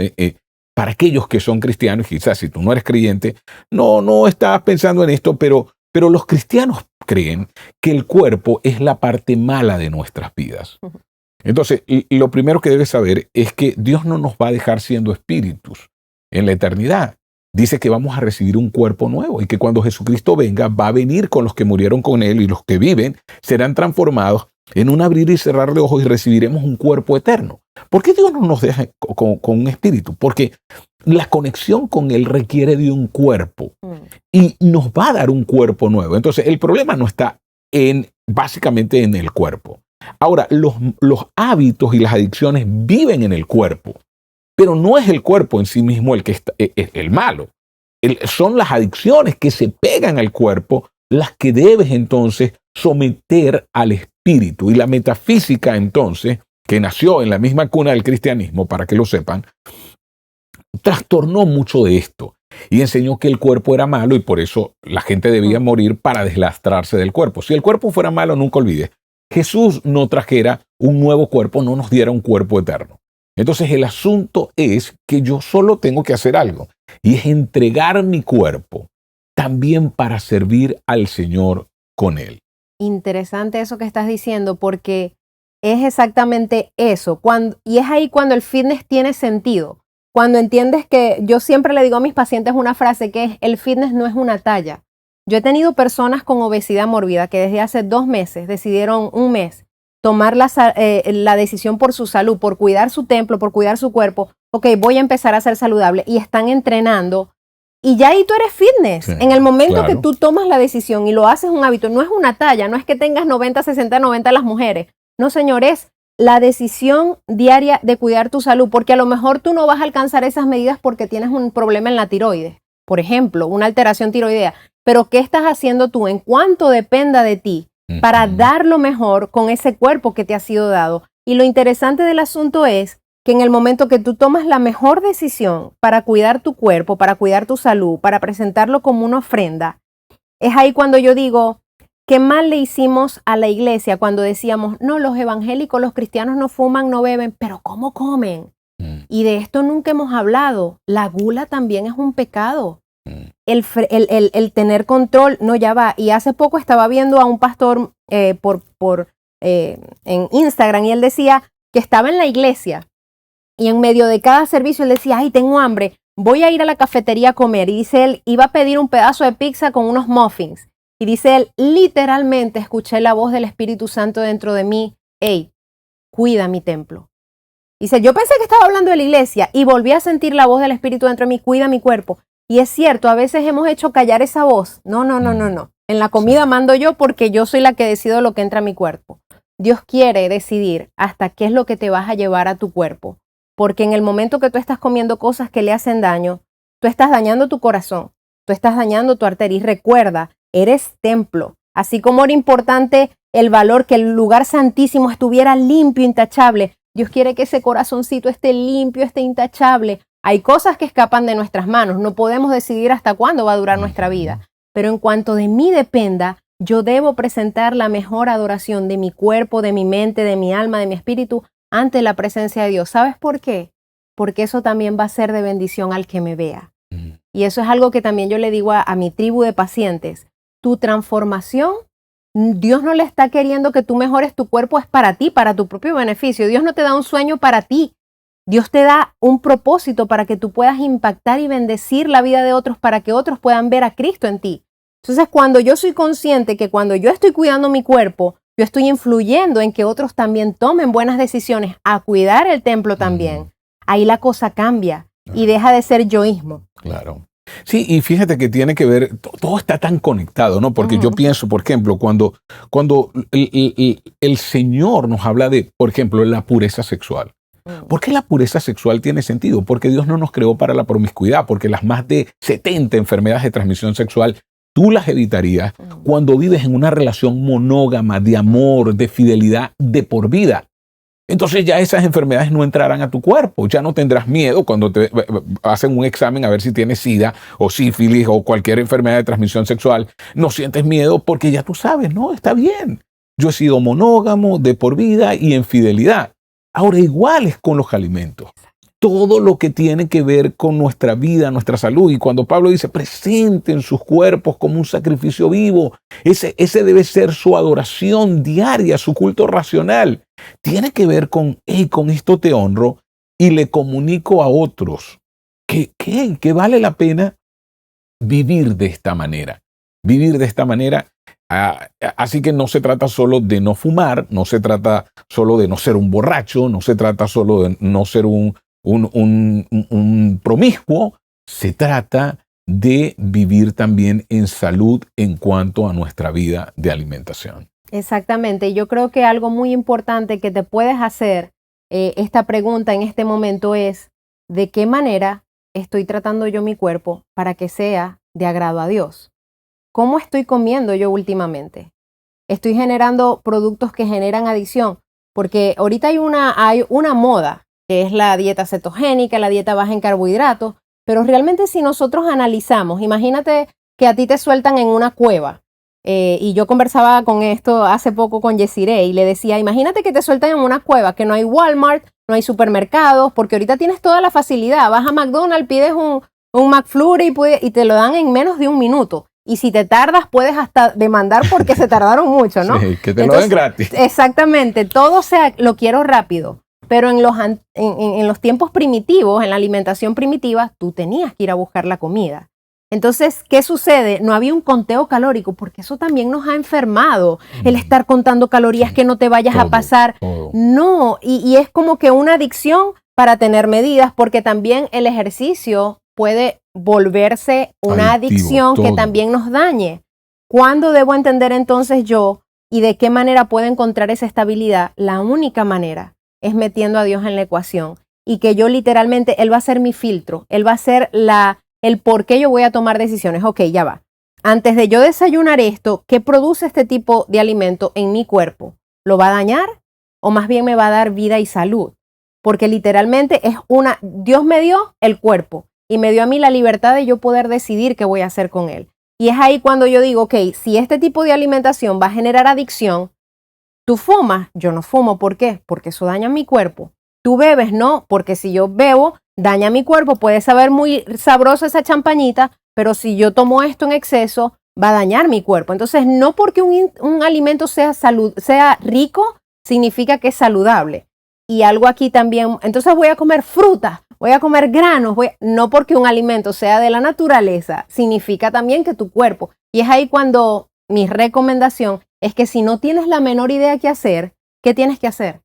A: para aquellos que son cristianos, quizás si tú no eres creyente, no estás pensando en esto, pero los cristianos creen que el cuerpo es la parte mala de nuestras vidas. Entonces, lo primero que debes saber es que Dios no nos va a dejar siendo espíritus en la eternidad. Dice que vamos a recibir un cuerpo nuevo y que cuando Jesucristo venga, va a venir con los que murieron con Él y los que viven serán transformados en un abrir y cerrar de ojos y recibiremos un cuerpo eterno. ¿Por qué Dios no nos deja con un espíritu? Porque la conexión con Él requiere de un cuerpo y nos va a dar un cuerpo nuevo. Entonces, el problema no está básicamente en el cuerpo. Ahora, los hábitos y las adicciones viven en el cuerpo, pero no es el cuerpo en sí mismo el que está, el malo. Son las adicciones que se pegan al cuerpo las que debes entonces someter al espíritu. Y la metafísica entonces, que nació en la misma cuna del cristianismo, para que lo sepan, trastornó mucho de esto y enseñó que el cuerpo era malo y por eso la gente debía morir para deslastrarse del cuerpo. Si el cuerpo fuera malo, nunca olvides, Jesús no trajera un nuevo cuerpo, no nos diera un cuerpo eterno. Entonces el asunto es que yo solo tengo que hacer algo y es entregar mi cuerpo también para servir al Señor con él.
E: Interesante eso que estás diciendo, porque es exactamente eso. Y es ahí cuando el fitness tiene sentido. Cuando entiendes que yo siempre le digo a mis pacientes una frase que es: el fitness no es una talla. Yo he tenido personas con obesidad mórbida que desde hace 2 meses decidieron un mes tomar la decisión por su salud, por cuidar su templo, por cuidar su cuerpo. Ok, voy a empezar a ser saludable, y están entrenando. Y ya ahí tú eres fitness.
A: Sí,
E: en el momento
A: claro.
E: que tú tomas la decisión y lo haces un hábito, no es una talla, no es que tengas 90, 60, 90 las mujeres. No, señores, la decisión diaria de cuidar tu salud, porque a lo mejor tú no vas a alcanzar esas medidas porque tienes un problema en la tiroides, por ejemplo, una alteración tiroidea. Pero ¿qué estás haciendo tú en cuanto dependa de ti para dar lo mejor con ese cuerpo que te ha sido dado? Y lo interesante del asunto es que en el momento que tú tomas la mejor decisión para cuidar tu cuerpo, para cuidar tu salud, para presentarlo como una ofrenda, es ahí cuando yo digo, qué mal le hicimos a la iglesia cuando decíamos: no, los evangélicos, los cristianos no fuman, no beben, pero ¿cómo comen? Y de esto nunca hemos hablado. La gula también es un pecado. El tener control, no, ya va. Y hace poco estaba viendo a un pastor en Instagram, y él decía que estaba en la iglesia y en medio de cada servicio él decía: ay, tengo hambre, voy a ir a la cafetería a comer. Y dice él, iba a pedir un pedazo de pizza con unos muffins. Y dice él, literalmente escuché la voz del Espíritu Santo dentro de mí: hey, cuida mi templo. Dice, yo pensé que estaba hablando de la iglesia y volví a sentir la voz del Espíritu dentro de mí: cuida mi cuerpo. Y es cierto, a veces hemos hecho callar esa voz. No. En la comida mando yo, porque yo soy la que decido lo que entra a mi cuerpo. Dios quiere decidir hasta qué es lo que te vas a llevar a tu cuerpo. Porque en el momento que tú estás comiendo cosas que le hacen daño, tú estás dañando tu corazón, tú estás dañando tu arteria. Y recuerda, eres templo. Así como era importante el valor que el lugar santísimo estuviera limpio, intachable, Dios quiere que ese corazoncito esté limpio, esté intachable. Hay cosas que escapan de nuestras manos, no podemos decidir hasta cuándo va a durar nuestra vida. Pero en cuanto de mí dependa, yo debo presentar la mejor adoración de mi cuerpo, de mi mente, de mi alma, de mi espíritu, ante la presencia de Dios. ¿Sabes por qué? Porque eso también va a ser de bendición al que me vea. Y eso es algo que también yo le digo a mi tribu de pacientes. Tu transformación, Dios no le está queriendo que tú mejores tu cuerpo, es para ti, para tu propio beneficio. Dios no te da un sueño para ti. Dios te da un propósito para que tú puedas impactar y bendecir la vida de otros, para que otros puedan ver a Cristo en ti. Entonces, cuando yo soy consciente que cuando yo estoy cuidando mi cuerpo, yo estoy influyendo en que otros también tomen buenas decisiones a cuidar el templo también, ahí la cosa cambia y deja de ser yoísmo.
A: Claro. Sí, y fíjate que tiene que ver, todo está tan conectado, ¿no? Porque yo pienso, por ejemplo, cuando el Señor nos habla de, por ejemplo, la pureza sexual. ¿Por qué la pureza sexual tiene sentido? Porque Dios no nos creó para la promiscuidad, porque las más de 70 enfermedades de transmisión sexual tú las evitarías cuando vives en una relación monógama, de amor, de fidelidad, de por vida. Entonces ya esas enfermedades no entrarán a tu cuerpo, ya no tendrás miedo cuando te hacen un examen a ver si tienes SIDA o sífilis o cualquier enfermedad de transmisión sexual. No sientes miedo porque ya tú sabes, no, está bien. Yo he sido monógamo, de por vida y en fidelidad. Ahora, igual es con los alimentos. Todo lo que tiene que ver con nuestra vida, nuestra salud. Y cuando Pablo dice, presenten sus cuerpos como un sacrificio vivo, ese debe ser su adoración diaria, su culto racional. Tiene que ver con esto te honro y le comunico a otros que vale la pena vivir de esta manera. Vivir de esta manera. Así que no se trata solo de no fumar, no se trata solo de no ser un borracho, no se trata solo de no ser un promiscuo, se trata de vivir también en salud en cuanto a nuestra vida de alimentación.
E: Exactamente, yo creo que algo muy importante que te puedes hacer esta pregunta en este momento es: ¿de qué manera estoy tratando yo mi cuerpo para que sea de agrado a Dios? ¿cómo estoy comiendo yo últimamente? Estoy generando productos que generan adicción, porque ahorita hay una moda, que es la dieta cetogénica, la dieta baja en carbohidratos, pero realmente si nosotros analizamos, imagínate que a ti te sueltan en una cueva, y yo conversaba con esto hace poco con Yesiré y le decía, imagínate que te sueltan en una cueva, que no hay Walmart, no hay supermercados, porque ahorita tienes toda la facilidad, vas a McDonald's, pides un McFlurry y te lo dan en menos de un minuto. Y si te tardas, puedes hasta demandar porque se tardaron mucho, ¿no?
A: Sí, que te lo den gratis.
E: Exactamente, todo lo quiero rápido. Pero en los tiempos primitivos, en la alimentación primitiva, tú tenías que ir a buscar la comida. Entonces, ¿qué sucede? No había un conteo calórico, porque eso también nos ha enfermado, el estar contando calorías, que no te vayas a pasar.
A: Todo.
E: No, y es como que una adicción para tener medidas, porque también el ejercicio puede volverse una
A: Adictivo,
E: adicción que
A: todo.
E: también nos dañe. ¿Cuándo debo entender entonces yo y de qué manera puedo encontrar esa estabilidad? La única manera es metiendo a Dios en la ecuación y que yo literalmente, Él va a ser mi filtro, Él va a ser el por qué yo voy a tomar decisiones. Ok, ya va. Antes de yo desayunar esto, ¿qué produce este tipo de alimento en mi cuerpo? ¿Lo va a dañar o más bien me va a dar vida y salud? Porque literalmente Dios me dio el cuerpo y me dio a mí la libertad de yo poder decidir qué voy a hacer con él. Y es ahí cuando yo digo, ok, si este tipo de alimentación va a generar adicción, tú fumas, yo no fumo. ¿Por qué? Porque eso daña mi cuerpo. Tú bebes, no, porque si yo bebo, daña mi cuerpo. Puede saber muy sabroso esa champañita, pero si yo tomo esto en exceso, va a dañar mi cuerpo. Entonces, no porque un alimento sea rico, significa que es saludable. Y algo aquí también, entonces voy a comer frutas, voy a comer granos, no porque un alimento sea de la naturaleza, significa también que tu cuerpo. Y es ahí cuando mi recomendación es que si no tienes la menor idea qué hacer, ¿qué tienes que hacer?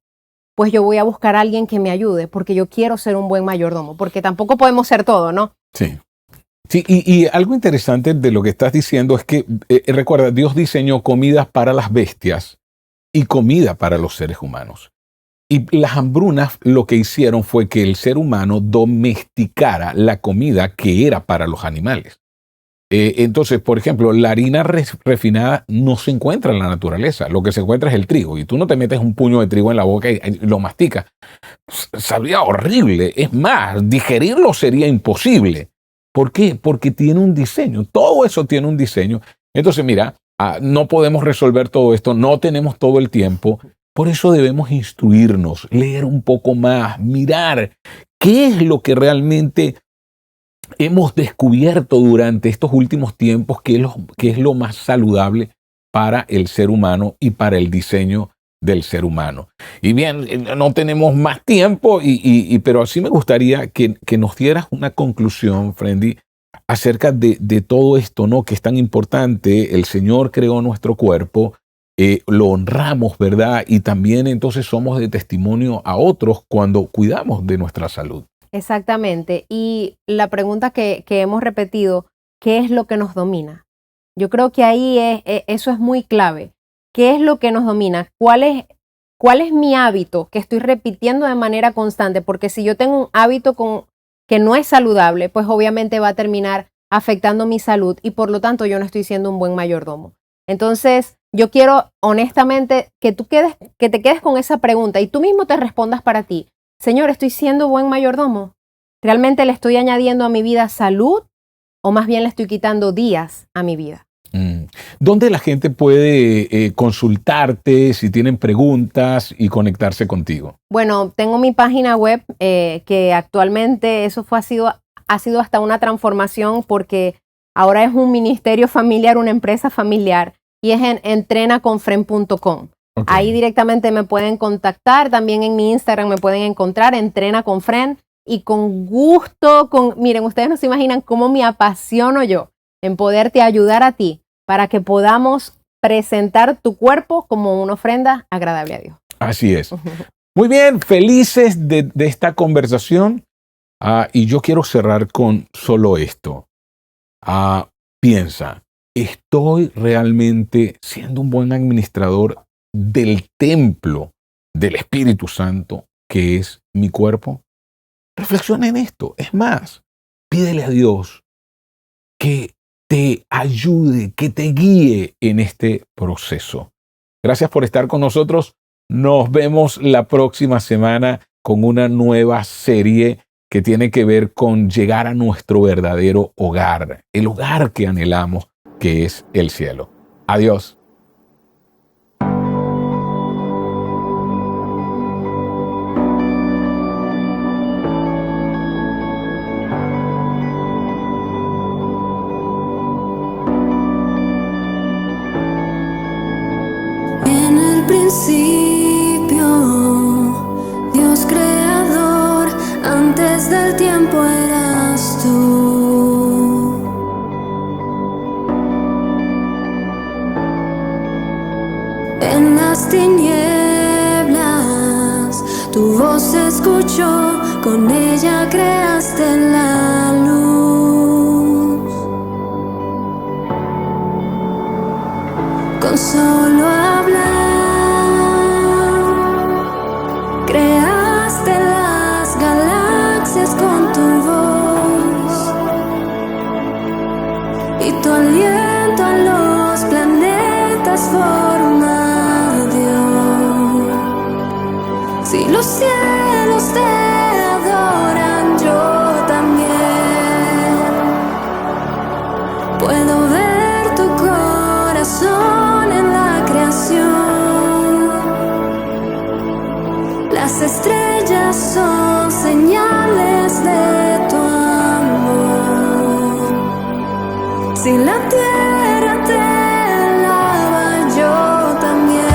E: Pues yo voy a buscar a alguien que me ayude, porque yo quiero ser un buen mayordomo, porque tampoco podemos ser todo, ¿no?
A: Sí. Sí, y algo interesante de lo que estás diciendo es que, recuerda, Dios diseñó comidas para las bestias y comida para los seres humanos. Y las hambrunas lo que hicieron fue que el ser humano domesticara la comida que era para los animales. Entonces, por ejemplo, la harina refinada no se encuentra en la naturaleza. Lo que se encuentra es el trigo. Y tú no te metes un puño de trigo en la boca y lo masticas. Sabría horrible. Es más, digerirlo sería imposible. ¿Por qué? Porque tiene un diseño. Todo eso tiene un diseño. Entonces, mira, no podemos resolver todo esto. No tenemos todo el tiempo. Por eso debemos instruirnos, leer un poco más, mirar qué es lo que realmente hemos descubierto durante estos últimos tiempos, qué es lo más saludable para el ser humano y para el diseño del ser humano. Y bien, no tenemos más tiempo, pero sí me gustaría que nos dieras una conclusión, Friendy, acerca de todo esto, ¿no? Que es tan importante. El Señor creó nuestro cuerpo, lo honramos, ¿verdad? Y también entonces somos de testimonio a otros cuando cuidamos de nuestra salud.
E: Exactamente. Y la pregunta que hemos repetido, ¿qué es lo que nos domina? Yo creo que ahí eso es muy clave. ¿Qué es lo que nos domina? ¿Cuál es mi hábito que estoy repitiendo de manera constante? Porque si yo tengo un hábito que no es saludable, pues obviamente va a terminar afectando mi salud y por lo tanto yo no estoy siendo un buen mayordomo. Entonces, yo quiero honestamente que te quedes con esa pregunta y tú mismo te respondas para ti. Señor, ¿estoy siendo buen mayordomo? ¿Realmente le estoy añadiendo a mi vida salud o más bien le estoy quitando días a mi vida?
A: ¿Dónde la gente puede consultarte si tienen preguntas y conectarse contigo?
E: Bueno, tengo mi página web que actualmente ha sido hasta una transformación porque ahora es un ministerio familiar, una empresa familiar y es en entrenaconfren.com. Okay. Ahí directamente me pueden contactar, también en mi Instagram me pueden encontrar, Entrena con Fren, y con gusto, miren, ustedes no se imaginan cómo me apasiono yo en poderte ayudar a ti para que podamos presentar tu cuerpo como una ofrenda agradable a Dios.
A: Así es. Muy bien, felices de esta conversación y yo quiero cerrar con solo esto. Piensa, ¿estoy realmente siendo un buen administrador del templo del Espíritu Santo que es mi cuerpo? Reflexiona en esto. Es más, pídele a Dios que te ayude, que te guíe en este proceso. Gracias por estar con nosotros. Nos vemos la próxima semana con una nueva serie que tiene que ver con llegar a nuestro verdadero hogar, el hogar que anhelamos, que es el cielo. Adiós.
F: En el principio, Dios creador, antes del tiempo eras tú. En las tinieblas, tu voz se escuchó, con ella creaste la luz. Con solo hablar, creaste las galaxias con tu voz, y tu aliento a los planetas forma dio. Si los cielos te adoran, yo también puedo ver tu corazón en la creación. Las estrellas son señales de tu amor. Si la tierra te alaba, yo también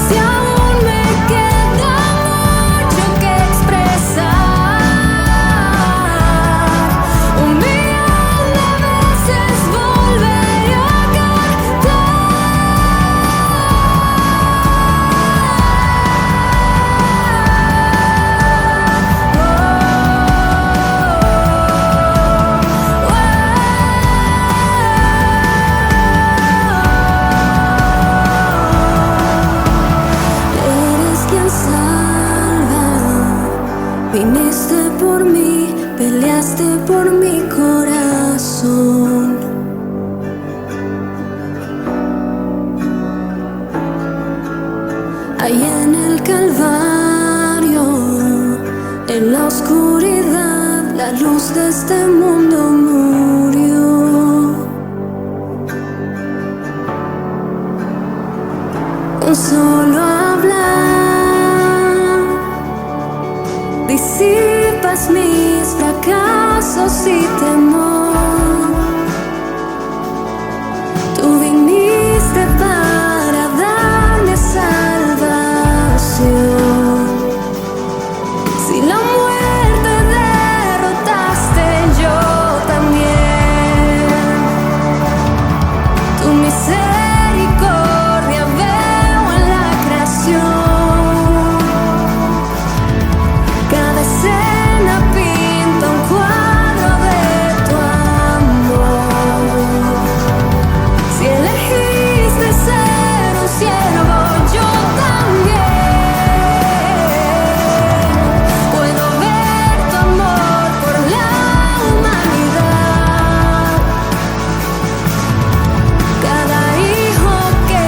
F: si aún En la oscuridad, la luz de este mundo murió. Con solo hablar, disipas mis fracasos y temor. Tú viniste para darme salvación. Si la muerte derrotaste, yo también. Tu misericordia veo en la creación. Cada escena pinta un cuadro de tu amor. Si elegiste ser un siervo, yo también. Puedo ver tu amor por la humanidad. Cada hijo que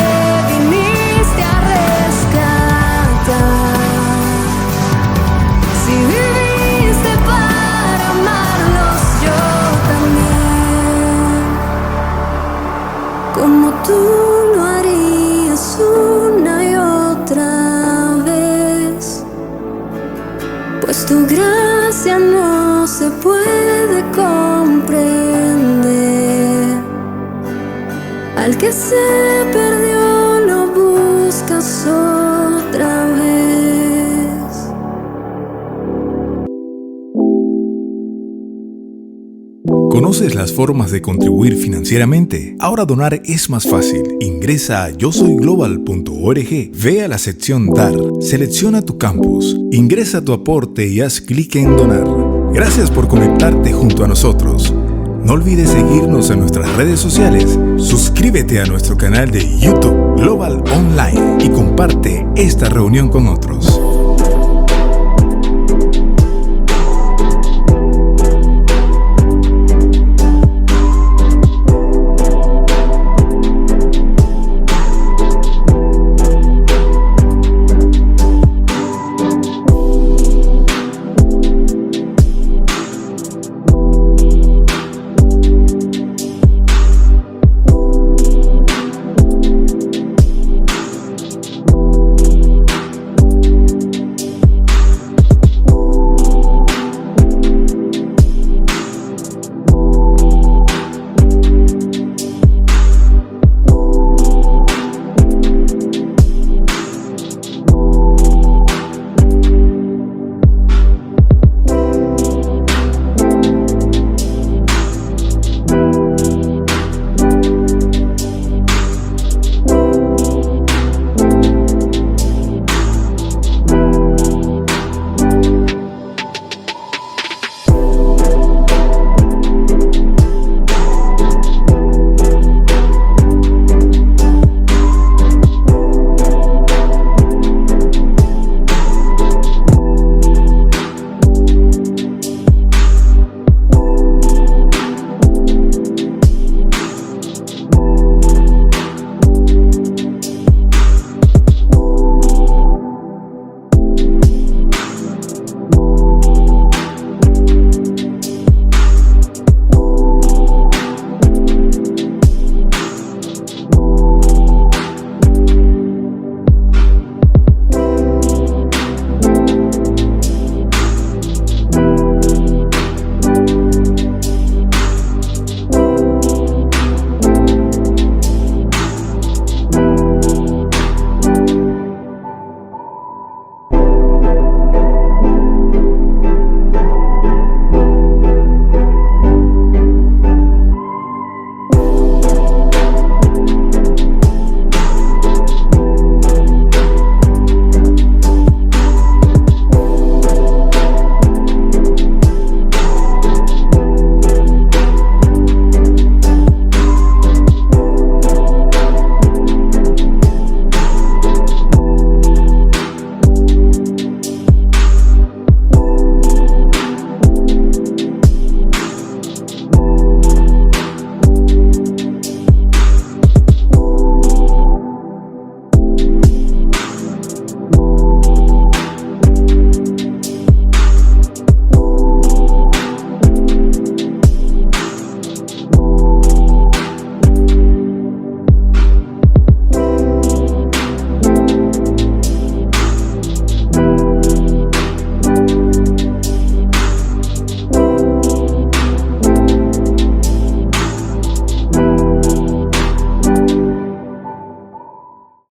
F: viniste a rescatar. Si viviste para amarlos, yo también. Como tú lo harías una y otra vez. Pues tu gracia no se puede comprender. Al que se perdió lo buscas otra vez.
G: ¿Conoces las formas de contribuir financieramente? Ahora donar es más fácil. Ingresa a yosoyglobal.org, ve a la sección Dar, selecciona tu campus, ingresa tu aporte y haz clic en Donar. Gracias por conectarte junto a nosotros. No olvides seguirnos en nuestras redes sociales, suscríbete a nuestro canal de YouTube Global Online y comparte esta reunión con otros.